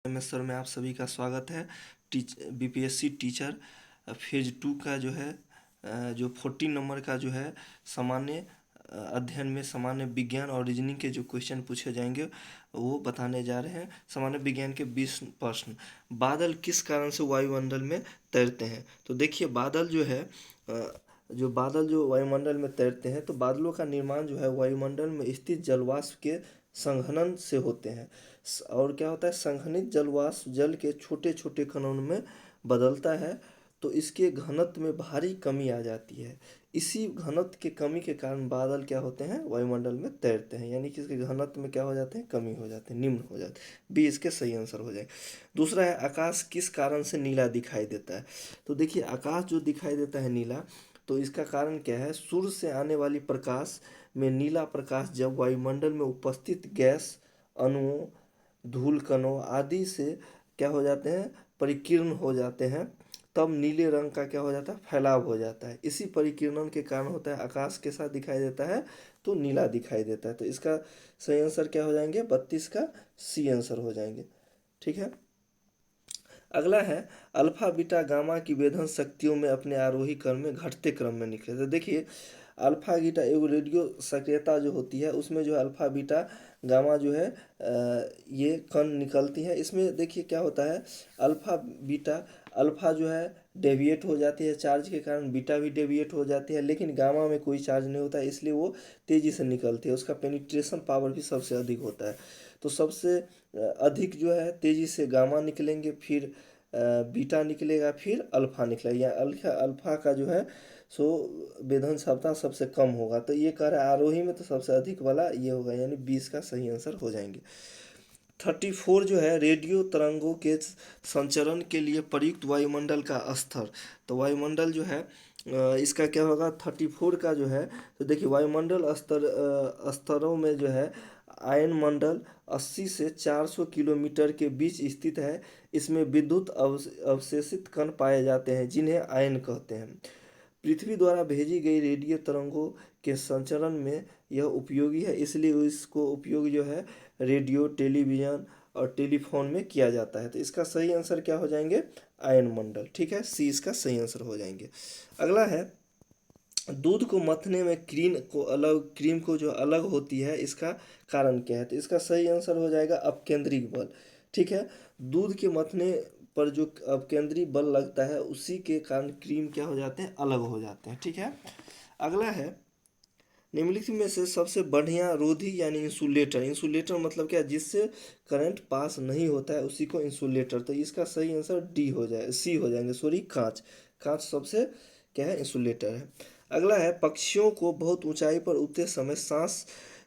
Sir में आप सभी का स्वागत है। बीपीएससी टीचर फेज 2 का जो है जो 14 नंबर का जो है सामान्य अध्ययन में सामान्य विज्ञान और रीजनिंग के जो क्वेश्चन पूछे जाएंगे वो बताने जा रहे हैं। सामान्य विज्ञान के 20 प्रश्न। बादल किस कारण से वायुमंडल में तैरते हैं? तो देखिए बादल जो है जो बादल जो वायुमंडल में तैरते हैं तो बादलों का निर्माण जो है वायुमंडल में स्थित जलवाष्प के संघनन से होते हैं। और क्या होता है, संघनित जलवाष्प जल के छोटे छोटे कणों में बदलता है तो इसके घनत्व में भारी कमी आ जाती है। इसी घनत्व के कमी के कारण बादल क्या होते हैं, वायुमंडल में तैरते हैं, यानी कि इसके घनत्व में क्या हो जाते हैं, कमी हो जाते हैं, निम्न हो जाते हैं। बी इसके सही आंसर हो जाए। दूसरा है, आकाश किस कारण से नीला दिखाई देता है? तो देखिए आकाश जो दिखाई देता है नीला, तो इसका कारण क्या है, सूर्य से आने वाली प्रकाश में नीला प्रकाश जब वायुमंडल में उपस्थित गैस अणुओं, धूल कणों आदि से क्या हो जाते हैं, परिकीर्ण हो जाते हैं, तब नीले रंग का क्या हो जाता है, फैलाव हो जाता है। इसी परिकीर्णन के कारण होता है आकाश के साथ दिखाई देता है तो नीला दिखाई देता है। तो इसका सही आंसर क्या हो जाएंगे, 32 का सी आंसर हो जाएंगे। ठीक है। अगला है, अल्फा बीटा गामा की वेधन शक्तियों में अपने आरोही क्रम में घटते क्रम में निकले। तो देखिए अल्फा बीटा एवं रेडियो सक्रियता जो होती है उसमें जो है अल्फा बीटा गामा जो है ये कण निकलती है। इसमें देखिए क्या होता है, अल्फा बीटा, अल्फा जो है डेविएट हो जाती है चार्ज के कारण, बीटा भी डेविएट हो जाती है, लेकिन गामा में कोई चार्ज नहीं होता है इसलिए वो तेज़ी से निकलती है। उसका पेनिट्रेशन पावर भी सबसे अधिक होता है। तो सबसे अधिक जो है तेज़ी से गामा निकलेंगे, फिर बीटा निकलेगा, फिर अल्फा निकलेगा। या अल्फा अल्फा का जो है सो वेधन क्षमता सबसे कम होगा। तो ये कह रहा है आरोही में तो सबसे अधिक वाला ये होगा, यानी 20 का सही आंसर हो जाएंगे। 34 जो है, रेडियो तरंगों के संचरण के लिए प्रयुक्त वायुमंडल का स्तर। तो वायुमंडल जो है इसका क्या होगा, 34 का जो है, तो देखिए वायुमंडल स्तरों में जो है आयन मंडल 80 से 400 किलोमीटर के बीच स्थित है। इसमें विद्युत अवशेषित कण पाए जाते हैं जिन्हें आयन कहते हैं। पृथ्वी द्वारा भेजी गई रेडियो तरंगों के संचरण में यह उपयोगी है, इसलिए इसको उपयोग जो है रेडियो, टेलीविज़न और टेलीफोन में किया जाता है। तो इसका सही आंसर क्या हो जाएंगे, आयन मंडल। ठीक है, सी इसका सही आंसर हो जाएंगे। अगला है, दूध को मथने में क्रीम को जो अलग होती है इसका कारण क्या है? तो इसका सही आंसर हो जाएगा अपकेंद्रिक बल। ठीक है, दूध के मथने पर जो अपकेंद्री बल लगता है उसी के कारण क्रीम क्या हो जाते हैं, अलग हो जाते हैं। ठीक है। अगला है, निम्नलिखित में से सबसे बढ़िया रोधी यानी इंसुलेटर, इंसुलेटर मतलब क्या, जिससे करंट पास नहीं होता है उसी को इंसुलेटर। तो इसका सही आंसर डी हो जाए, सी हो जाएंगे, सॉरी कांच। कांच सबसे क्या है, इंसुलेटर है। अगला है, पक्षियों को बहुत ऊंचाई पर उड़ते समय सांस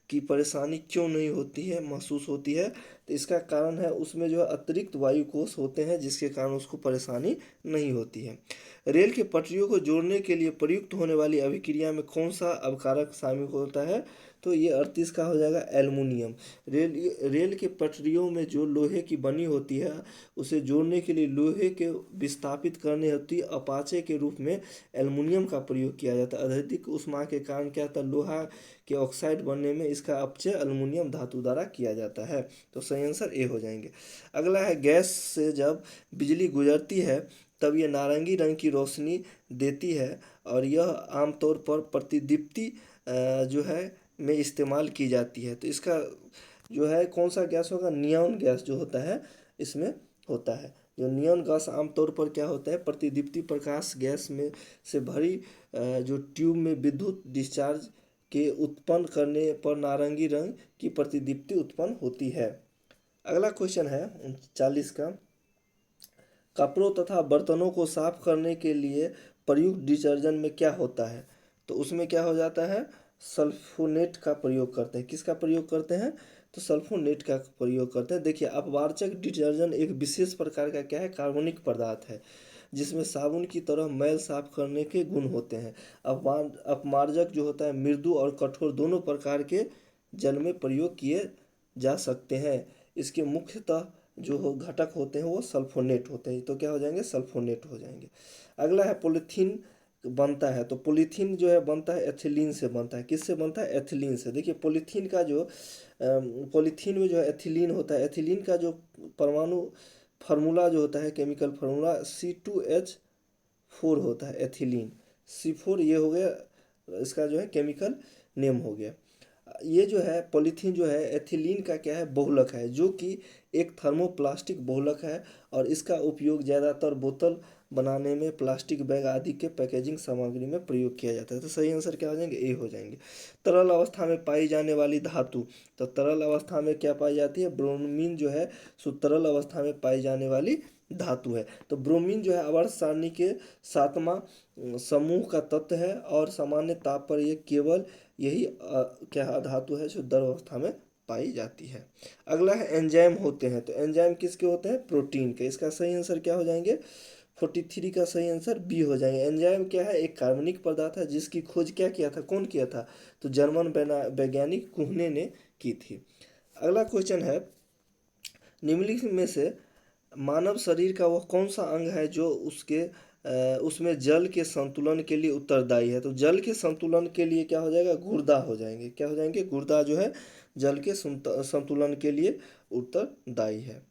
की परेशानी क्यों नहीं होती है, महसूस होती है? तो इसका कारण है उसमें जो है अतिरिक्त वायु कोष होते हैं जिसके कारण उसको परेशानी नहीं होती है। रेल की पटरियों को जोड़ने के लिए प्रयुक्त होने वाली अभिक्रिया में कौन सा अवकारक शामिल होता है? तो ये 38 का हो जाएगा, एल्युमिनियम। रेल के पटरियों में जो लोहे की बनी होती है उसे जोड़ने के लिए लोहे के विस्थापित करने हेतु अपाचे के रूप में एल्युमिनियम का प्रयोग किया जाता है। अत्यधिक ऊष्मा के कारण क्या होता है, लोहा के ऑक्साइड बनने में इसका अपचय एल्युमिनियम धातु द्वारा किया जाता है। तो सही आंसर ए हो जाएंगे। अगला है, गैस से जब बिजली गुजरती है तब यह नारंगी रंग की रोशनी देती है और यह आमतौर पर प्रतिदीप्ति जो है में इस्तेमाल की जाती है। तो इसका जो है कौन सा गैस होगा, नियॉन गैस जो होता है इसमें होता है। जो नियॉन गैस आमतौर पर क्या होता है, प्रतिदीप्ति प्रकाश गैस में से भरी जो ट्यूब में विद्युत डिस्चार्ज के उत्पन्न करने पर नारंगी रंग की प्रतिदीप्ति उत्पन्न होती है। अगला क्वेश्चन है 40 का, कपड़ों तथा बर्तनों को साफ करने के लिए प्रयुक्त डिटर्जेंट में क्या होता है? तो उसमें क्या हो जाता है, सल्फोनेट का प्रयोग करते हैं। किसका प्रयोग करते हैं? तो सल्फोनेट का प्रयोग करते हैं। देखिए अपवार्चक डिटर्जेंट एक विशेष प्रकार का क्या है, कार्बनिक पदार्थ है जिसमें साबुन की तरह मैल साफ करने के गुण होते हैं। अपमार्जक जो होता है मृदु और कठोर दोनों प्रकार के जल में प्रयोग किए जा सकते हैं। इसके मुख्यतः जो हो घटक होते हैं वो सल्फोनेट होते हैं। तो क्या हो जाएंगे, सल्फोनेट हो जाएंगे। अगला है, पॉलीथीन बनता है, तो पॉलीथीन जो है बनता है एथिलीन से बनता है। किससे बनता है? एथिलीन से। देखिए पॉलीथीन का जो पॉलीथीन में जो है एथिलीन होता है। एथिलीन का जो परमाणु फार्मूला जो होता है, केमिकल फार्मूला C2H4 होता है, एथिलीन C4, ये हो गया इसका जो है केमिकल नेम हो गया। ये जो है पॉलीथीन जो है एथिलीन का क्या है? बहुलक है, जो कि एक थर्मोप्लास्टिक बहुलक है, और इसका उपयोग ज़्यादातर बोतल बनाने में, प्लास्टिक बैग आदि के पैकेजिंग सामग्री में प्रयोग किया जाता है। तो सही आंसर क्या हो जाएंगे? ए हो जाएंगे। तरल अवस्था में पाई जाने वाली धातु, तो तरल अवस्था में क्या पाई जाती है? ब्रोमीन जो है सो तरल अवस्था में पाई जाने वाली धातु है। तो ब्रोमीन जो है आवर्त सारणी के 7वां समूह का तत्व है, और सामान्य ताप पर ये केवल यही क्या धातु है जो द्रव अवस्था में पाई जाती है। अगला है एंजाइम होते हैं, तो एंजाइम किसके होते हैं? प्रोटीन के। इसका सही आंसर क्या हो जाएंगे? 43 का सही आंसर बी हो जाएंगे। एंजाइम क्या है? एक कार्बनिक पदार्थ है, जिसकी खोज क्या किया था? कौन किया था? तो जर्मन वैज्ञानिक कुहने ने की थी। अगला क्वेश्चन है, निम्नलिखित में से मानव शरीर का वह कौन सा अंग है जो उसमें जल के संतुलन के लिए उत्तरदायी है? तो जल के संतुलन के लिए क्या हो जाएगा? गुर्दा हो जाएंगे। क्या हो जाएंगे? गुर्दा जो है जल के संतुलन के लिए उत्तरदायी है।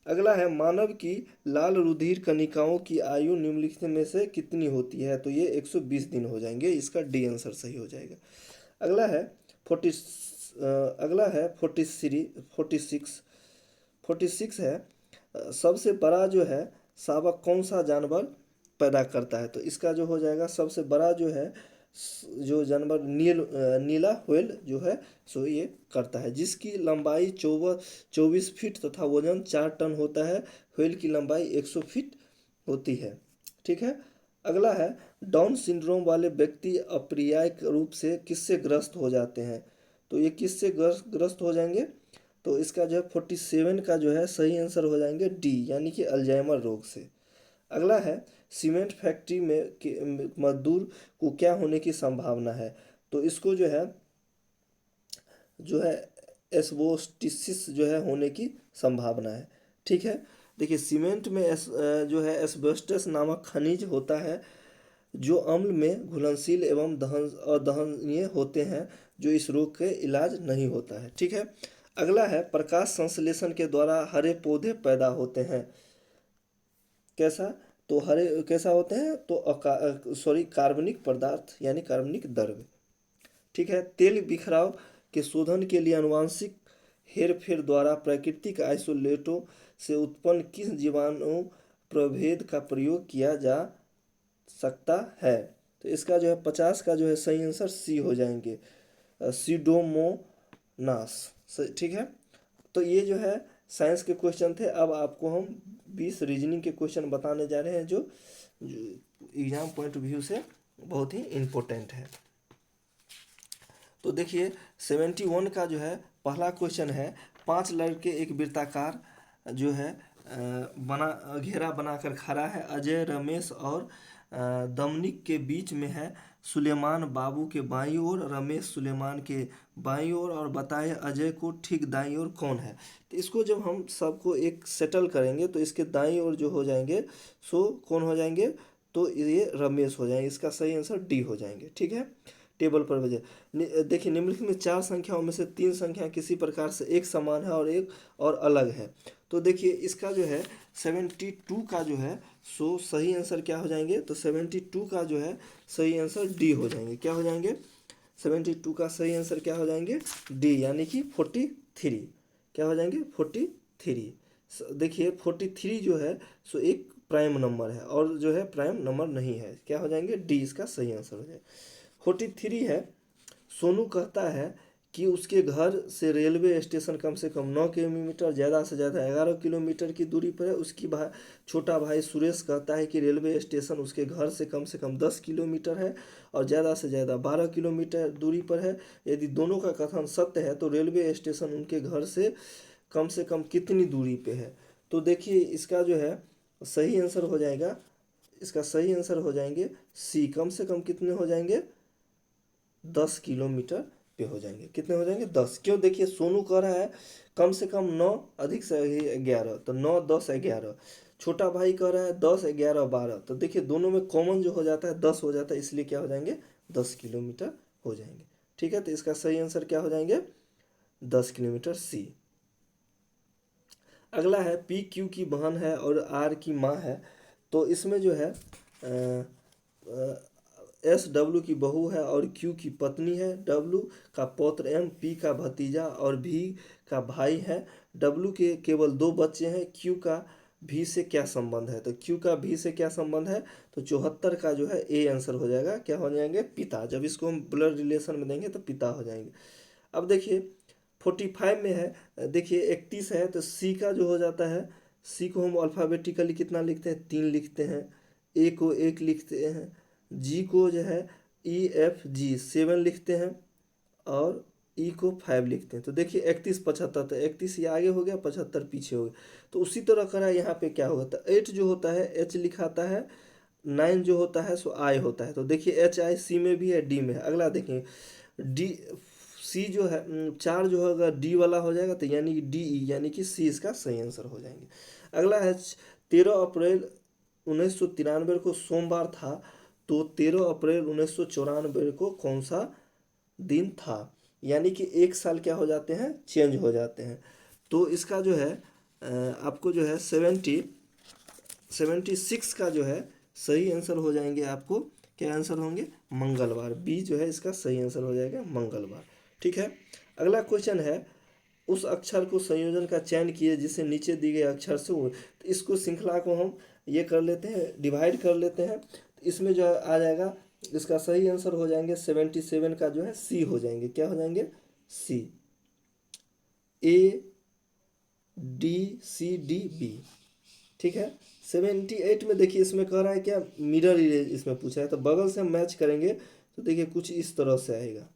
अगला है, मानव की लाल रुधिर कणिकाओं की आयु निम्नलिखित में से कितनी होती है? तो ये 120 दिन हो जाएंगे। इसका डी आंसर सही हो जाएगा। अगला है 46 है, सबसे बड़ा जो है शावक कौन सा जानवर पैदा करता है? तो इसका जो हो जाएगा सबसे बड़ा जो है जो जानवर नीला व्हेल जो है सो ये करता है, जिसकी लंबाई 24 फीट तथा वजन 4 टन होता है। व्हेल की लंबाई 100 फीट होती है। ठीक है। अगला है, डाउन सिंड्रोम वाले व्यक्ति अप्रियाय रूप से किससे ग्रस्त हो जाते हैं? तो ये किससे ग्रस्त हो जाएंगे? तो इसका जो है 47 का जो है सही आंसर हो जाएंगे डी, यानी कि अल्जाइमर रोग से। अगला है, सीमेंट फैक्ट्री में मजदूर को क्या होने की संभावना है? तो इसको जो है एस्बेस्टोसिस जो है होने की संभावना है। ठीक है। देखिए सीमेंट में जो है एस्बेस्टस नामक खनिज होता है, जो अम्ल में घुलनशील एवं अदहनीय होते हैं, जो इस रोग के इलाज नहीं होता है। ठीक है। अगला है, प्रकाश संश्लेषण के द्वारा हरे पौधे पैदा होते हैं। कैसा? तो हरे कैसा होते हैं? तो कार्बनिक पदार्थ यानी कार्बनिक द्रव्य। ठीक है। तेल बिखराव के शोधन के लिए अनुवांशिक हेरफेर द्वारा प्राकृतिक आइसोलेटों से उत्पन्न किस जीवाणु प्रभेद का प्रयोग किया जा सकता है? तो इसका जो है 50 का जो है सही आंसर सी हो जाएंगे, सीडोमोनास। ठीक है। तो ये जो है साइंस के क्वेश्चन थे। अब आपको हम 20 रीजनिंग के क्वेश्चन बताने जा रहे हैं, जो एग्जाम पॉइंट ऑफ व्यू से बहुत ही इम्पोर्टेंट है। तो देखिए 71 का जो है पहला क्वेश्चन है, 5 लड़के एक वृत्ताकार जो है घेरा बनाकर खड़ा है। अजय, रमेश और दमनिक के बीच में है। सुलेमान बाबू के बाईं ओर, रमेश सुलेमान के बाईं ओर, और बताए अजय को ठीक दाईं ओर कौन है? तो इसको जब हम सबको एक सेटल करेंगे तो इसके दाईं ओर जो हो जाएंगे सो कौन हो जाएंगे? तो ये रमेश हो जाएंगे। इसका सही आंसर डी हो जाएंगे। ठीक है। टेबल पर वजह देखिए, निम्नलिखित में 4 संख्याओं में से 3 संख्या किसी प्रकार से एक समान है और एक और अलग है। तो देखिए इसका जो है 72 का जो है सो सही आंसर क्या हो जाएंगे? तो 72 का जो है सही आंसर डी हो जाएंगे। क्या हो जाएंगे? 72 का सही आंसर क्या हो जाएंगे? डी, यानी कि 43। क्या हो जाएंगे? 43। देखिए 43 जो है सो एक प्राइम नंबर है, और जो है प्राइम नंबर नहीं है। क्या हो जाएंगे? डी इसका सही आंसर हो जाएगा। 43 है, सोनू कहता है कि उसके घर से रेलवे स्टेशन कम से कम 9 किलोमीटर, ज़्यादा से ज़्यादा 11 किलोमीटर की दूरी पर है। उसकी छोटा भाई सुरेश कहता है कि रेलवे स्टेशन उसके घर से कम 10 किलोमीटर है और ज़्यादा से ज़्यादा 12 किलोमीटर दूरी पर है। यदि दोनों का कथन सत्य है तो रेलवे स्टेशन उनके घर से कम कितनी दूरी पे है? तो देखिए इसका जो है सही आंसर हो जाएगा, इसका सही आंसर हो जाएंगे सी, कम से कम कितने हो जाएंगे? 10 किलोमीटर पे हो जाएंगे। कितने हो जाएंगे? 10। क्यों? देखिए सोनू कह रहा है कम से कम 9 अधिक से 11, तो 9 10 11। छोटा भाई कह रहा है 10 11 12। तो देखिए दोनों में कॉमन जो हो जाता है 10 हो जाता है, इसलिए क्या हो जाएंगे? 10 किलोमीटर हो जाएंगे। ठीक है, तो इसका सही आंसर क्या हो जाएंगे? 10 किलोमीटर सी। अगला है पी क्यू की बहन है और आर की माँ है। तो इसमें जो है एस डब्ल्यू की बहू है और क्यू की पत्नी है। डब्ल्यू का पौत्र एम, पी का भतीजा और भी का भाई है। डब्ल्यू के केवल 2 बच्चे हैं। क्यू का भी से क्या संबंध है? तो क्यू का भी से क्या संबंध है? तो 74 का जो है ए आंसर हो जाएगा। क्या हो जाएंगे? पिता। जब इसको हम ब्लड रिलेशन में देंगे तो पिता हो जाएंगे। अब देखिए 45 में है, देखिए 31 है, तो सी का जो हो जाता है, सी को हम अल्फ़ाबेटिकली कितना लिखते हैं? 3 लिखते हैं। ए को 1 लिखते हैं। जी को जो है ई एफ जी 7 लिखते हैं और ई को 5 लिखते हैं। तो देखिए 31 75, तो 31 ये आगे हो गया, 75 पीछे हो गया। तो उसी तरह करा यहाँ पे क्या होगा? तो 8 जो होता है एच लिखाता है, 9 जो होता है सो आई होता है। तो देखिए एच आई सी में भी है, डी में है। अगला देखें डी सी जो है 4 जो होगा डी वाला हो जाएगा, तो यानी कि डी ई, यानी कि सी इसका सही आंसर हो जाएंगे। अगला है 13 अप्रैल 1993 को सोमवार था, तो 13 अप्रैल 1994 को कौन सा दिन था? यानी कि एक साल क्या हो जाते हैं? चेंज हो जाते हैं। तो इसका जो है आपको जो है 76 का जो है सही आंसर हो जाएंगे। आपको क्या आंसर होंगे? मंगलवार। बी जो है इसका सही आंसर हो जाएगा मंगलवार। ठीक है, अगला क्वेश्चन है उस अक्षर को संयोजन का चयन किए जिसे नीचे दिए गए अक्षर से हो। तो इसको श्रृंखला को हम ये कर लेते हैं, डिवाइड कर लेते हैं। तो इसमें जो आ जाएगा इसका सही आंसर हो जाएंगे 77 का जो है सी हो जाएंगे। क्या हो जाएंगे? C. A D C D B. ठीक है, 78 में देखिए इसमें कह रहा है क्या? मिरर इमेज इसमें पूछा है, तो बगल से हम मैच करेंगे तो देखिए कुछ इस तरह से आएगा।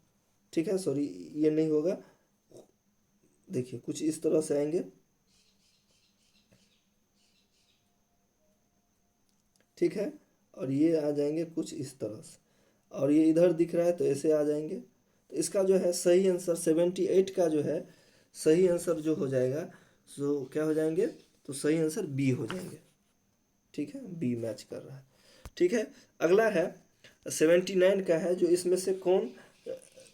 ठीक है, सॉरी ये नहीं होगा, देखिए कुछ इस तरह से आएंगे। ठीक है, और ये आ जाएंगे कुछ इस तरह से, और ये इधर दिख रहा है तो ऐसे आ जाएंगे। तो इसका जो है सही आंसर 78 का जो है सही आंसर जो हो जाएगा सो क्या हो जाएंगे? तो सही आंसर बी हो जाएंगे। ठीक है, बी मैच कर रहा है। ठीक है, अगला है 79 का है, जो इसमें से कौन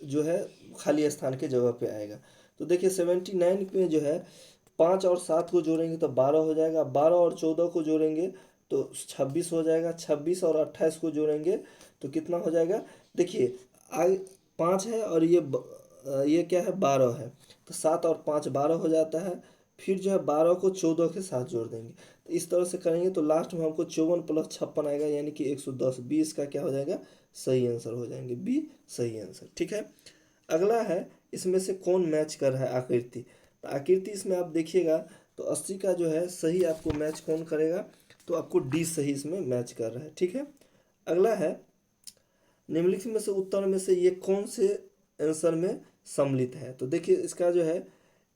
जो है खाली स्थान के जगह पे आएगा? तो देखिए 79 में जो है 5 और 7 को जोड़ेंगे तो 12 हो जाएगा। 12 और 14 को जोड़ेंगे तो 26 हो जाएगा। 26 और 28 को जोड़ेंगे तो कितना हो जाएगा? देखिए आई 5 है और ये क्या है? 12 है। तो 7 और 5 12 हो जाता है। फिर जो है 12 को 14 के साथ जोड़ देंगे, तो इस तरह से करेंगे तो लास्ट में हमको 54 प्लस 56 आएगा, यानी कि 110। 20 का क्या हो जाएगा? सही आंसर हो जाएंगे बी सही आंसर। ठीक है, अगला है इसमें से कौन मैच कर रहा है? आकृति। तो आकृति इसमें आप देखिएगा तो 80 का जो है सही आपको मैच कौन करेगा? तो आपको डी सही इसमें मैच कर रहा है। ठीक है, अगला है निम्नलिखित में से उत्तर में से ये कौन से आंसर में सम्मिलित है? तो देखिए इसका जो है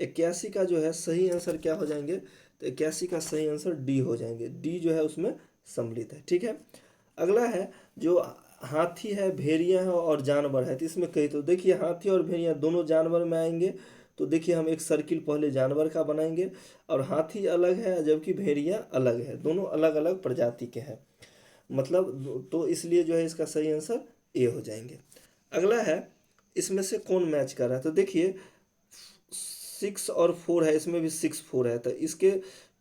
81 का जो है सही आंसर क्या हो जाएंगे? तो 81 का सही आंसर डी हो जाएंगे। डी जो है उसमें सम्मिलित है। ठीक है, अगला है जो हाथी है, भेड़िया है और जानवर है। तो इसमें कही तो देखिए हाथी और भेड़िया दोनों जानवर में आएंगे। तो देखिए हम एक सर्किल पहले जानवर का बनाएंगे, और हाथी अलग है जबकि भेड़िया अलग है, दोनों अलग अलग प्रजाति के हैं, मतलब तो इसलिए जो है इसका सही आंसर ए हो जाएंगे। अगला है इसमें से कौन मैच कर रहा है? तो देखिए 6 और 4 है, इसमें भी 6 4 है, तो इसके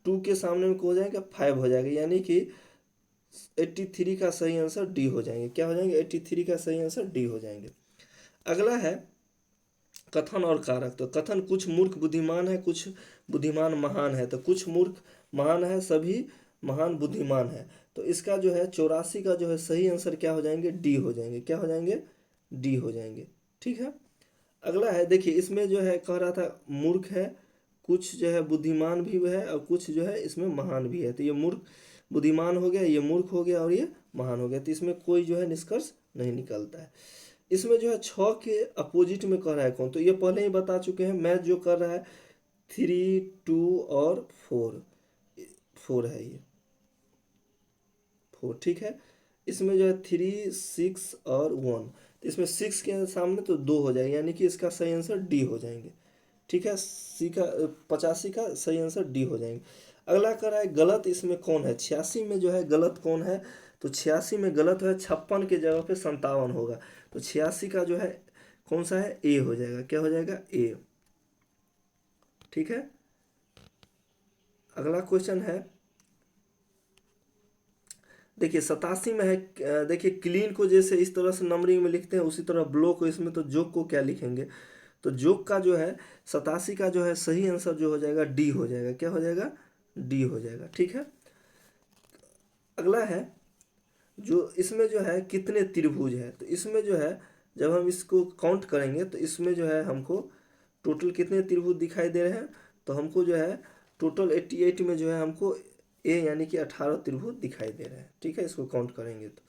2 के सामने में हो जाएगा 5 हो जाएगा, यानी कि 83 का सही आंसर डी हो जाएंगे। क्या हो जाएंगे? 83 का सही आंसर डी हो जाएंगे। अगला है कथन और कारक। तो कथन कुछ मूर्ख बुद्धिमान है, कुछ बुद्धिमान महान है। तो कुछ मूर्ख महान है, सभी महान बुद्धिमान है। तो इसका जो है 84 का जो है सही आंसर क्या हो जाएंगे? डी हो जाएंगे। क्या हो जाएंगे? डी हो जाएंगे। ठीक है, अगला है देखिए इसमें जो है कह रहा था मूर्ख है, कुछ जो है बुद्धिमान भी है और कुछ जो है इसमें महान भी है। तो ये मूर्ख बुद्धिमान हो गया, ये मूर्ख हो गया और ये महान हो गया। तो इसमें कोई जो है निष्कर्ष नहीं निकलता है। इसमें जो है 6 के अपोजिट में कह रहा है कौन? तो ये पहले ही बता चुके हैं। मैथ जो कर रहा है 3 2 और 4 4 है, ये 4। ठीक है, इसमें जो है 3 6 और 1। इसमें 6 के सामने तो 2 हो जाएगा, यानी कि इसका सही आंसर डी हो जाएंगे। ठीक है, सी का 85 का सही आंसर डी हो जाएंगे। अगला कर रहा है गलत इसमें कौन है, 86 में जो है गलत कौन है, तो 86 में गलत है 56 के जगह पे 57 होगा। तो 86 का जो है कौन सा है, ए हो जाएगा। क्या हो जाएगा, ए। ठीक है, अगला क्वेश्चन है, देखिए 87 में है, देखिए क्लीन को जैसे इस तरह से नंबरिंग में लिखते हैं, उसी तरह ब्लो को इसमें तो जोक को क्या लिखेंगे, तो जोक का जो है 87 का जो है सही आंसर जो हो जाएगा डी हो जाएगा। क्या हो जाएगा, डी हो जाएगा। ठीक है, अगला है जो इसमें जो है कितने त्रिभुज है, तो इसमें जो है जब हम इसको काउंट करेंगे तो इसमें जो है हमको टोटल कितने त्रिभुज दिखाई दे रहे हैं, तो हमको जो है टोटल 88 में जो है हमको ए यानी कि 18 त्रिभुज दिखाई दे रहे हैं। ठीक है, इसको काउंट करेंगे तो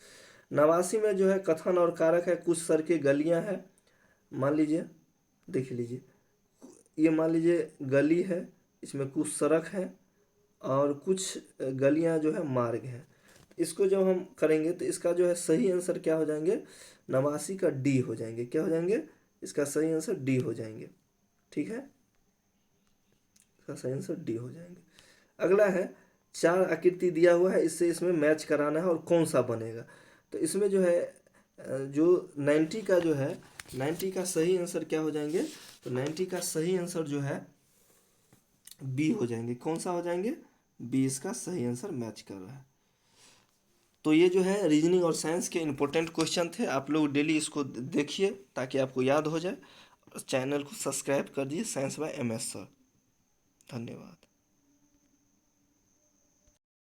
89 में जो है कथन और कारक है, कुछ सड़कें गलियां हैं, मान लीजिए, देख लीजिए, ये मान लीजिए गली है, इसमें कुछ सड़क है और कुछ गलियां जो है मार्ग हैं। इसको जब हम करेंगे तो इसका जो है सही आंसर क्या हो जाएंगे, 89 का डी हो जाएंगे। क्या हो जाएंगे, इसका सही आंसर डी हो जाएंगे। ठीक है, इसका सही आंसर डी हो जाएंगे। अगला है 4 आकृति दिया हुआ है, इससे इसमें मैच कराना है और कौन सा बनेगा, तो इसमें जो है जो 90 का जो है 90 का सही आंसर क्या हो जाएंगे, तो 90 का सही आंसर जो है बी हो जाएंगे। कौन सा हो जाएंगे, बी इसका सही आंसर मैच कर रहा है। तो ये जो है रीजनिंग और साइंस के इंपॉर्टेंट क्वेश्चन थे, आप लोग डेली इसको देखिए ताकि आपको याद हो जाए। चैनल को सब्सक्राइब कर दिए, साइंस बाय MS सर। धन्यवाद।